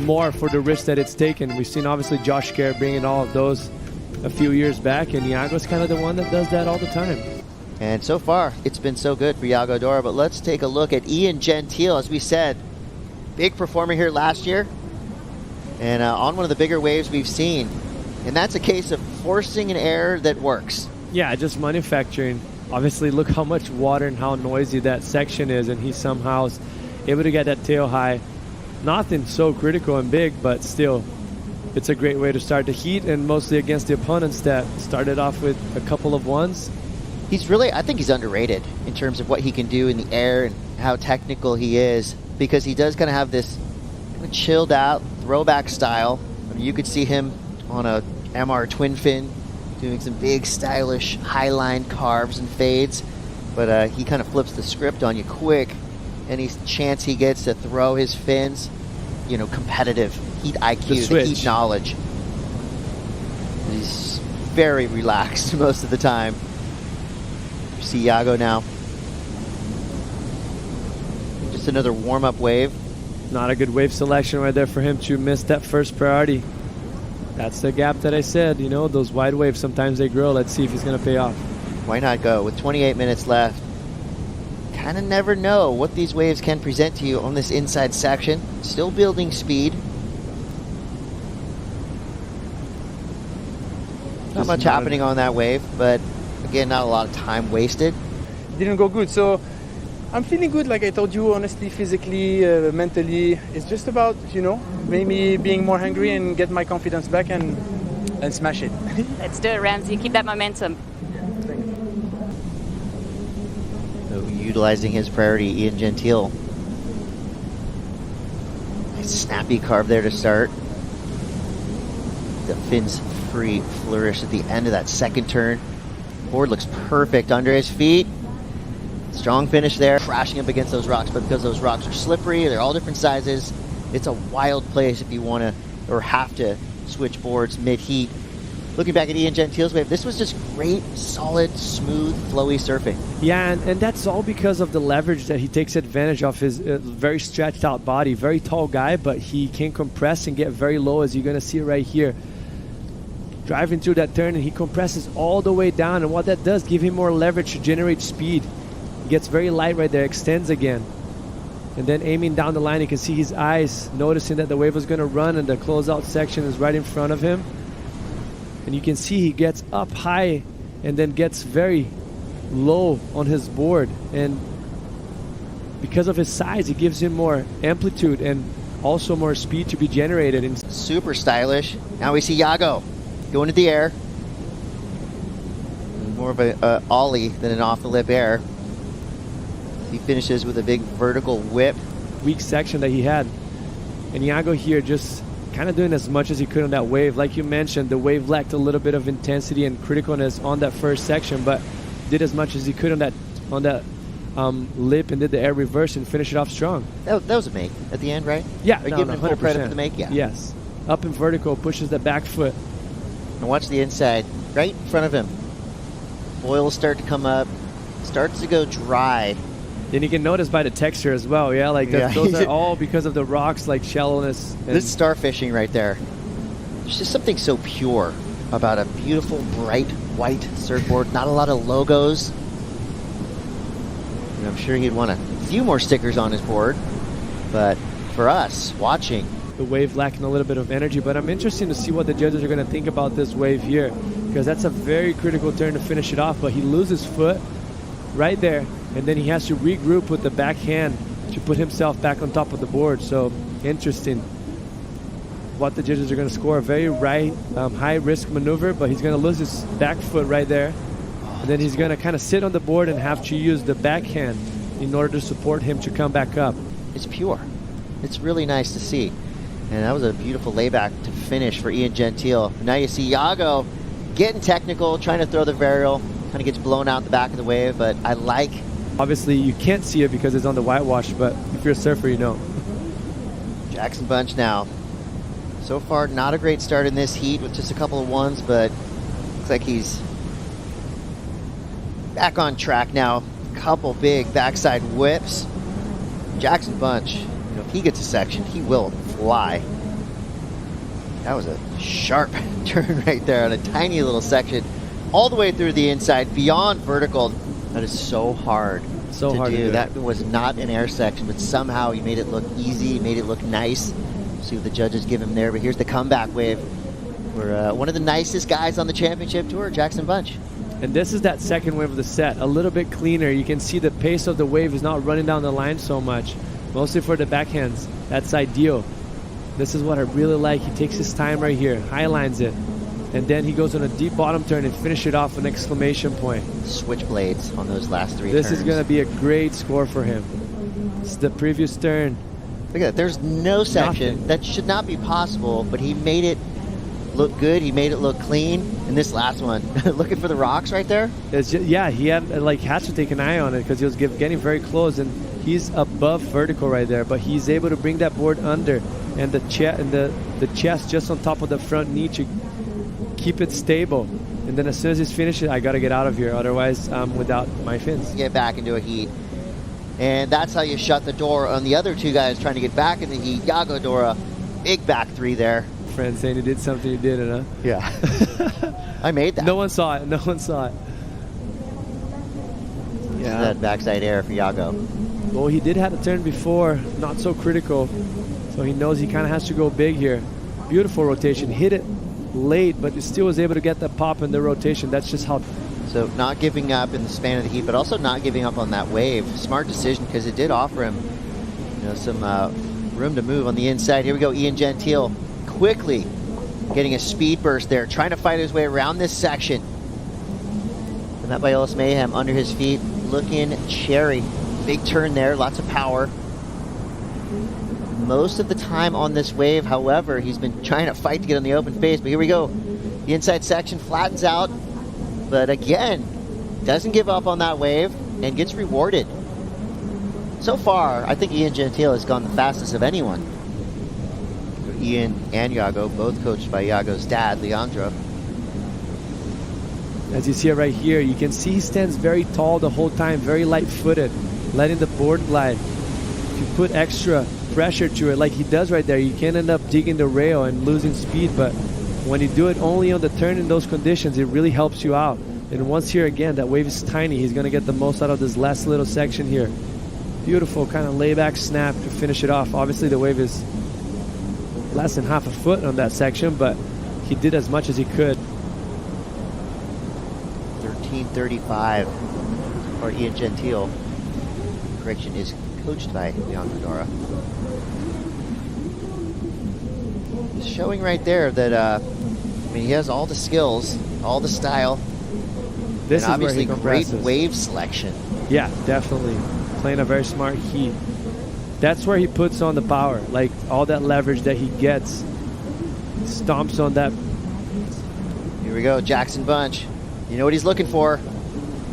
more for the risk that it's taken. We've seen obviously Josh Garrett bringing all of those a few years back, and Yago's kind of the one that does that all the time. And so far, it's been so good for Yago Dora. But let's take a look at Ian Gentil. As we said, big performer here last year, and on one of the bigger waves we've seen. And that's a case of forcing an air that works. Yeah, just manufacturing. Obviously, look how much water and how noisy that section is, and he somehow is able to get that tail high. Nothing so critical and big, but still, it's a great way to start the heat, and mostly against the opponents that started off with a couple of ones. He's really, I think he's underrated in terms of what he can do in the air and how technical he is, because he does kind of have this kind of chilled out throwback style. I mean, you could see him on a MR twin fin doing some big stylish high-line carves and fades, but he kind of flips the script on you quick. Any chance he gets to throw his fins, you know, competitive heat IQ, the heat knowledge. He's very relaxed most of the time. You see Yago now. Just another warm-up wave. Not a good wave selection right there for him to miss that first priority. That's the gap that I said, you know, those wide waves, sometimes they grow. Let's see if he's going to pay off. Why not go? With 28 minutes left, kind of never know what these waves can present to you on this inside section. Still building speed. Not much happening on that wave, but again, not a lot of time wasted. Didn't go good, so I'm feeling good, like I told you, honestly, physically, mentally. It's just about, you know, maybe being more hungry and get my confidence back and smash it. Let's do it, Ramsey. Keep that momentum. So utilizing his priority, Ian Gentil. Nice snappy carve there to start. The fins free flourish at the end of that second turn. Board looks perfect under his feet. Strong finish there, crashing up against those rocks, but because those rocks are slippery, they're all different sizes, it's a wild place if you want to or have to switch boards mid-heat. Looking back at Ian Gentil's wave, this was just great, solid, smooth, flowy surfing. Yeah, and that's all because of the leverage that he takes advantage of his very stretched out body. Very tall guy, but he can compress and get very low, as you're going to see right here. Driving through that turn, and he compresses all the way down, and what that does, give him more leverage to generate speed. Gets very light right there, extends again, and then aiming down the line, you can see his eyes noticing that the wave was going to run, and the closeout section is right in front of him, and you can see he gets up high and then gets very low on his board, and because of his size, it gives him more amplitude and also more speed to be generated. And super stylish. Now we see Yago going to the air, more of a ollie than an off the lip air. He finishes with a big vertical whip. Weak section that he had. And Yago here just kind of doing as much as he could on that wave. Like you mentioned, the wave lacked a little bit of intensity and criticalness on that first section, but did as much as he could on that lip, and did the air reverse and finish it off strong. That was a make at the end, right? Yeah. Are you giving him full credit for the make? Yeah. Yes. Up and vertical, pushes the back foot. And watch the inside, right in front of him. Boils start to come up, starts to go dry. And you can notice by the texture as well, yeah? Like those are all because of the rocks, like shallowness. This starfishing right there. There's just something so pure about a beautiful, bright, white surfboard. Not a lot of logos. And I'm sure he'd want a few more stickers on his board. But for us, watching, the wave lacking a little bit of energy, but I'm interested to see what the judges are going to think about this wave here, because that's a very critical turn to finish it off, but he loses foot right there, and then he has to regroup with the backhand to put himself back on top of the board. So interesting what the judges are going to score. A very high risk maneuver, but he's going to lose his back foot right there, and then he's going to kind of sit on the board and have to use the backhand in order to support him to come back up. It's pure. It's really nice to see. And that was a beautiful layback to finish for Ian Gentil. Now you see Yago getting technical, trying to throw the varial. Kind of gets blown out the back of the wave, but I like. Obviously, you can't see it because it's on the whitewash, but if you're a surfer, you know. J.Bunch now. So far, not a great start in this heat with just a couple of ones, but looks like he's back on track now. Couple big backside whips. J.Bunch, you know, if he gets a section, he will fly. That was a sharp turn right there on a tiny little section, all the way through the inside, beyond vertical. That is so hard to do. That was not an air section, but somehow he made it look easy, made it look nice. See what the judges give him there, but here's the comeback wave. For one of the nicest guys on the championship tour, J.Bunch. And this is that second wave of the set, a little bit cleaner. You can see the pace of the wave is not running down the line so much, mostly for the backhands. That's ideal. This is what I really like. He takes his time right here, highlines it, and then he goes on a deep bottom turn and finish it off with an exclamation point. Switchblades on those last 3 turns. This is going to be a great score for him. This is the previous turn. Look at that. There's no section that should not be possible, but he made it look good. He made it look clean. And this last one, looking for the rocks right there. It's just, yeah, he had to take an eye on it because he was getting very close, and he's above vertical right there. But he's able to bring that board under, and the chest just on top of the front knee to keep it stable. And then as soon as he's finished it, I got to get out of here. Otherwise, I'm without my fins. Get back into a heat. And that's how you shut the door on the other 2 guys trying to get back in the heat. Yago Dora, big back 3 there. Friend saying he did something, he did it, huh? Yeah. I made that. No one saw it. No one saw it. Yeah. That backside air for Yago. Well, he did have a turn before, not so critical. So he knows he kind of has to go big here. Beautiful rotation. Hit it late, but he still was able to get the pop in the rotation. That's just how... So not giving up in the span of the heat, but also not giving up on that wave. Smart decision, because it did offer him, some room to move on the inside. Here we go, Ian Gentil quickly getting a speed burst there, trying to fight his way around this section. And that Biolis Mayhem under his feet, looking cherry. Big turn there, lots of power. Most of the time on this wave, however, he's been trying to fight to get on the open face, but here we go. The inside section flattens out, but again, doesn't give up on that wave and gets rewarded. So far, I think Ian Gentil has gone the fastest of anyone. Ian and Yago, both coached by Yago's dad, Leandro. As you see it right here, you can see he stands very tall the whole time, very light-footed, letting the board glide. If you put extra pressure to it like he does right there, you can end up digging the rail and losing speed, but when you do it only on the turn in those conditions, it really helps you out. And once here again, that wave is tiny. He's going to get the most out of this last little section here. Beautiful kind of layback snap to finish it off. Obviously the wave is less than half a foot on that section, but he did as much as he could. 13:35 for Ian Gentil. Correction, is coached by Yago Dora. It's showing right there that he has all the skills, all the style, This and is where obviously he great compresses. wave selection. Yeah, definitely. Playing a very smart heat. That's where he puts on the power. Like all that leverage that he gets, stomps on that. Here we go, J.Bunch. You know what he's looking for.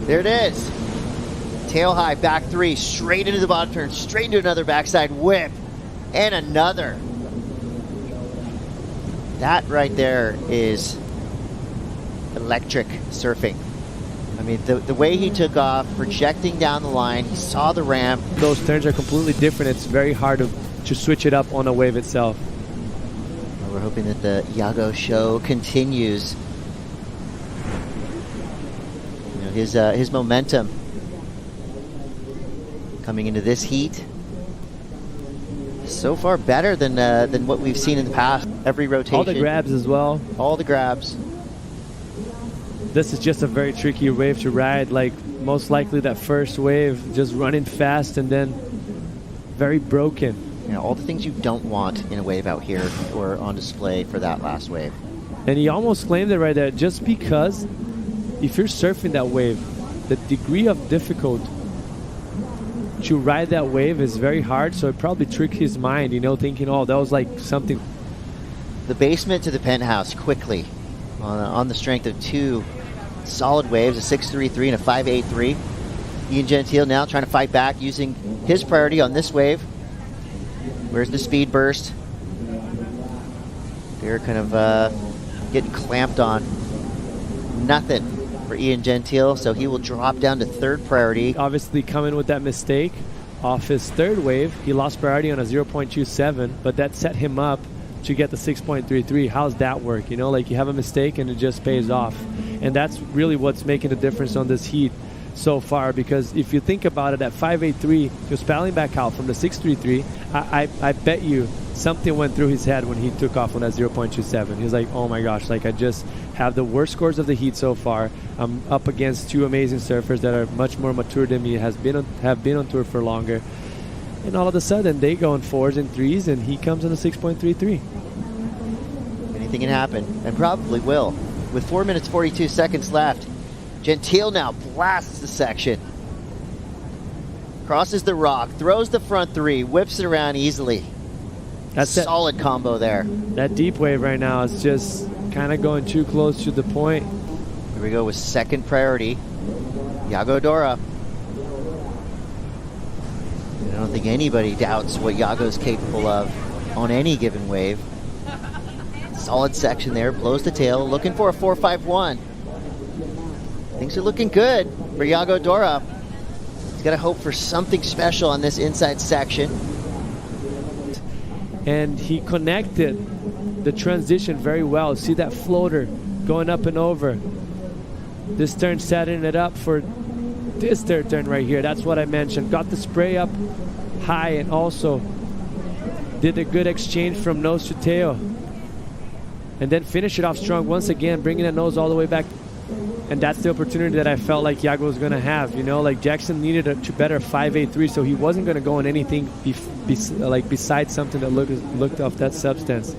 There it is. Tail high, back 3, straight into the bottom turn, straight into another backside whip, and another. That right there is electric surfing. I mean, the way he took off, projecting down the line, he saw the ramp. Those turns are completely different. It's very hard to switch it up on a wave itself. Well, we're hoping that the Yago show continues. His momentum coming into this heat, so far better than what we've seen in the past. Every rotation. All the grabs as well. All the grabs. This is just a very tricky wave to ride. Like most likely that first wave, just running fast and then very broken. All the things you don't want in a wave out here or on display for that last wave. And he almost claimed it right there, just because if you're surfing that wave, the degree of difficulty to ride that wave is very hard, so it probably tricked his mind, thinking, oh, that was like something. The basement to the penthouse quickly on the strength of 2 solid waves, a 6.33 and a 5.83. Ian Gentil now trying to fight back using his priority on this wave. Where's the speed burst? They're kind of getting clamped on. Nothing for Ian Gentil, so he will drop down to 3rd priority. Obviously coming with that mistake off his 3rd wave, he lost priority on a 0.27, but that set him up to get the 6.33. How's that work? You know, like you have a mistake and it just pays off. And that's really what's making the difference on this heat so far, because if you think about it, at 5.83, he was paddling back out from the 6.33. I bet you something went through his head when he took off on that 0.27. He was like, oh my gosh, like I just have the worst scores of the heat so far. I'm up against two amazing surfers that are much more mature than me, have been on tour for longer. And all of a sudden, they go in 4s and 3s, and he comes in a 6.33. Anything can happen, and probably will. With 4 minutes 42 seconds left, Gentil now blasts the section. Crosses the rock, throws the front 3, whips it around easily. That's solid combo there. That deep wave right now is just kind of going too close to the point. Here we go with second priority, Yago Dora. I don't think anybody doubts what Yago's capable of on any given wave. Solid section there, blows the tail, looking for a 4.51. Things are looking good for Yago Dora. He's got to hope for something special on this inside section. And he connected the transition very well. See that floater going up and over. This turn setting it up for this third turn right here. That's what I mentioned. Got the spray up high and also did a good exchange from nose to tail. And then finish it off strong once again, bringing the nose all the way back. And that's the opportunity that I felt like Yago was going to have. You know, like Jackson needed a better 5.83, so he wasn't going to go on anything besides something that looked off that substance.